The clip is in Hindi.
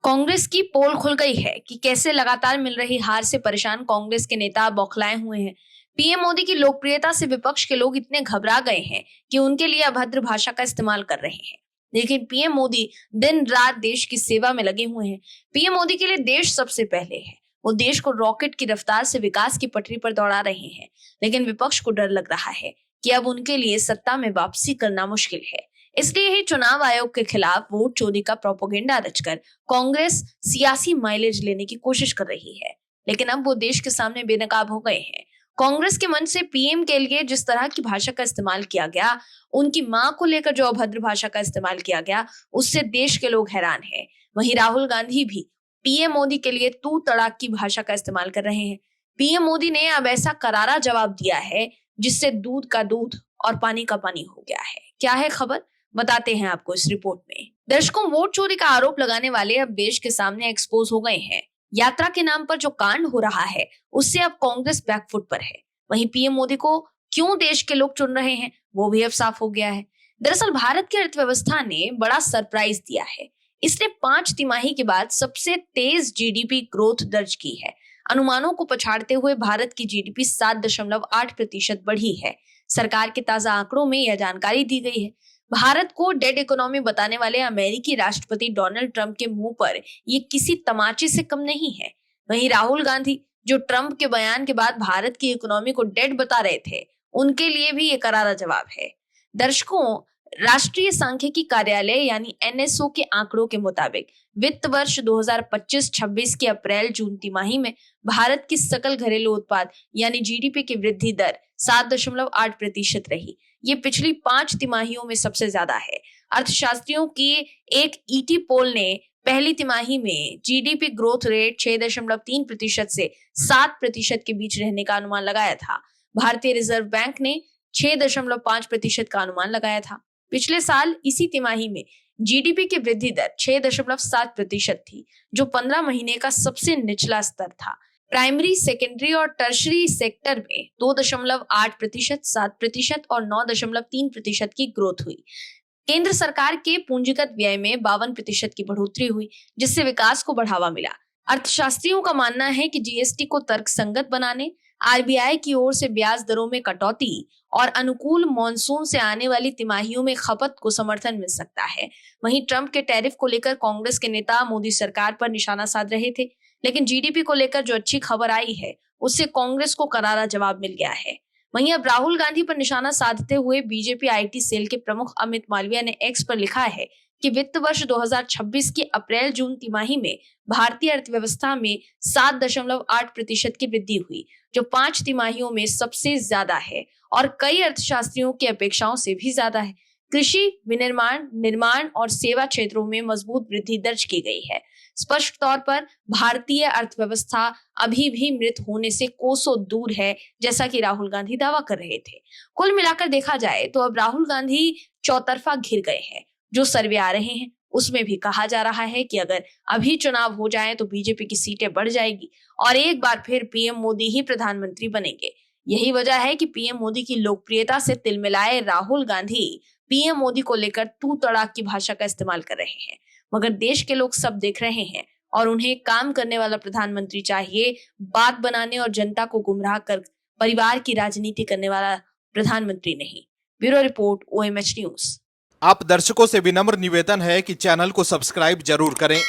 कांग्रेस की पोल खुल गई है कि कैसे लगातार मिल रही हार से परेशान कांग्रेस के नेता बौखलाए हुए हैं। पीएम मोदी की लोकप्रियता से विपक्ष के लोग इतने घबरा गए हैं कि उनके लिए अभद्र भाषा का इस्तेमाल कर रहे हैं। लेकिन पीएम मोदी दिन रात देश की सेवा में लगे हुए हैं। पीएम मोदी के लिए देश सबसे पहले है। वो देश को रॉकेट की रफ्तार से विकास की पटरी पर दौड़ा रहे हैं। लेकिन विपक्ष को डर लग रहा है कि अब उनके लिए सत्ता में वापसी करना मुश्किल है। इसलिए ही चुनाव आयोग के खिलाफ वोट चोरी का प्रोपोगेंडा रचकर कांग्रेस सियासी माइलेज लेने की कोशिश कर रही है। लेकिन अब वो देश के सामने बेनकाब हो गए हैं। कांग्रेस के मन से पीएम के लिए जिस तरह की भाषा का इस्तेमाल किया गया, उनकी मां को लेकर जो अभद्र भाषा का इस्तेमाल किया गया, उससे देश के लोग हैरान हैं। वहीं राहुल गांधी भी पीएम मोदी के लिए तू तड़ाक की भाषा का इस्तेमाल कर रहे हैं। पीएम मोदी ने अब ऐसा करारा जवाब दिया है जिससे दूध का दूध और पानी का पानी हो गया है। क्या है खबर, बताते हैं आपको इस रिपोर्ट में। दर्शकों, वोट चोरी का आरोप लगाने वाले अब देश के सामने एक्सपोज हो गए हैं। यात्रा के नाम पर जो कांड हो रहा है, उससे अब कांग्रेस बैकफुट पर है। वहीं पीएम मोदी को क्यों देश के लोग चुन रहे हैं, वो भी अब साफ हो गया है। दरअसल भारत की अर्थव्यवस्था ने बड़ा सरप्राइज दिया है। इसने 5 तिमाही के बाद सबसे तेज जीडीपी ग्रोथ दर्ज की है। अनुमानों को पछाड़ते हुए भारत की जीडीपी 7.8% बढ़ी है। सरकार के ताजा आंकड़ों में यह जानकारी दी गई है। भारत को डेड इकोनॉमी बताने वाले अमेरिकी राष्ट्रपति डोनाल्ड ट्रंप के मुंह पर ये किसी तमाचे से कम नहीं है। वहीं राहुल गांधी, जो ट्रंप के बयान के बाद भारत की इकोनॉमी को डेड बता रहे थे, उनके लिए भी ये करारा जवाब है। दर्शकों, राष्ट्रीय सांख्यिकी कार्यालय यानी एनएसओ के आंकड़ों के मुताबिक वित्त वर्ष 2025-26 के अप्रैल-जून तिमाही में भारत की सकल घरेलू उत्पाद यानी जीडीपी की वृद्धि दर 7.8% रही। ये पिछली 5 तिमाहियों में सबसे ज्यादा है। अर्थशास्त्रियों की एक ईटी पोल ने पहली तिमाही में जीडीपी ग्रोथ रेट 6.3% से 7% के बीच रहने का अनुमान लगाया था। भारतीय रिजर्व बैंक ने 6.5% का अनुमान लगाया था। पिछले साल इसी तिमाही में जीडीपी की वृद्धि दर 6.7% थी, जो 15 महीने का सबसे निचला स्तर था। प्राइमरी, सेकेंडरी और टर्शरी सेक्टर में 2.8%, 7% और 9.3% की ग्रोथ हुई। केंद्र सरकार के पूंजीगत व्यय में 52% की बढ़ोतरी हुई, जिससे विकास को बढ़ावा मिला। अर्थशास्त्रियों का मानना है कि जीएसटी को तर्कसंगत बनाने, आरबीआई की ओर से ब्याज दरों में कटौती और अनुकूल मॉनसून से आने वाली तिमाहियों में खपत को समर्थन मिल सकता है। वहीं ट्रंप के टैरिफ को लेकर कांग्रेस के नेता मोदी सरकार पर निशाना साध रहे थे, लेकिन जीडीपी को लेकर जो अच्छी खबर आई है, उससे कांग्रेस को करारा जवाब मिल गया है। वहीं अब राहुल गांधी पर निशाना साधते हुए बीजेपी आईटी सेल के प्रमुख अमित मालविया ने एक्स पर लिखा है कि वित्त वर्ष 2026 की अप्रैल-जून तिमाही में भारतीय अर्थव्यवस्था में 7.8% की वृद्धि हुई, जो 5 तिमाहियों में सबसे ज्यादा है और कई अर्थशास्त्रियों की अपेक्षाओं से भी ज्यादा है। कृषि, विनिर्माण, निर्माण और सेवा क्षेत्रों में मजबूत वृद्धि दर्ज की गई है। स्पष्ट तौर पर भारतीय अर्थव्यवस्था अभी भी मृत होने से कोसों दूर है, जैसा कि राहुल गांधी दावा कर रहे थे। कुल मिलाकर देखा जाए तो अब राहुल गांधी चौतरफा घिर गए हैं। जो सर्वे आ रहे हैं, उसमें भी कहा जा रहा है कि अगर अभी चुनाव हो जाए तो बीजेपी की सीटें बढ़ जाएगी और एक बार फिर पीएम मोदी ही प्रधानमंत्री बनेंगे। यही वजह है कि पीएम मोदी की लोकप्रियता से तिलमिलाए राहुल गांधी पीएम मोदी को लेकर तू तड़ाक की भाषा का इस्तेमाल कर रहे हैं। मगर देश के लोग सब देख रहे हैं और उन्हें काम करने वाला प्रधानमंत्री चाहिए, बात बनाने और जनता को गुमराह कर परिवार की राजनीति करने वाला प्रधानमंत्री नहीं। Bureau report, OMH news. आप दर्शकों से विनम्र निवेदन है कि चैनल को सब्सक्राइब जरूर करें